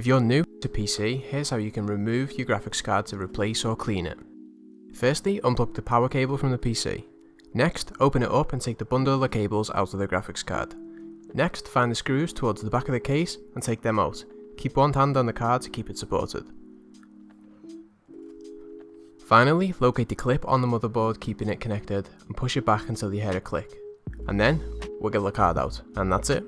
If you're new to PC, here's how you can remove your graphics card to replace or clean it. Firstly, unplug the power cable from the PC. Next, open it up and take the bundle of cables out of the graphics card. Next, find the screws towards the back of the case and take them out. Keep one hand on the card to keep it supported. Finally, locate the clip on the motherboard keeping it connected and push it back until you hear a click. And then, wiggle the card out, and that's it.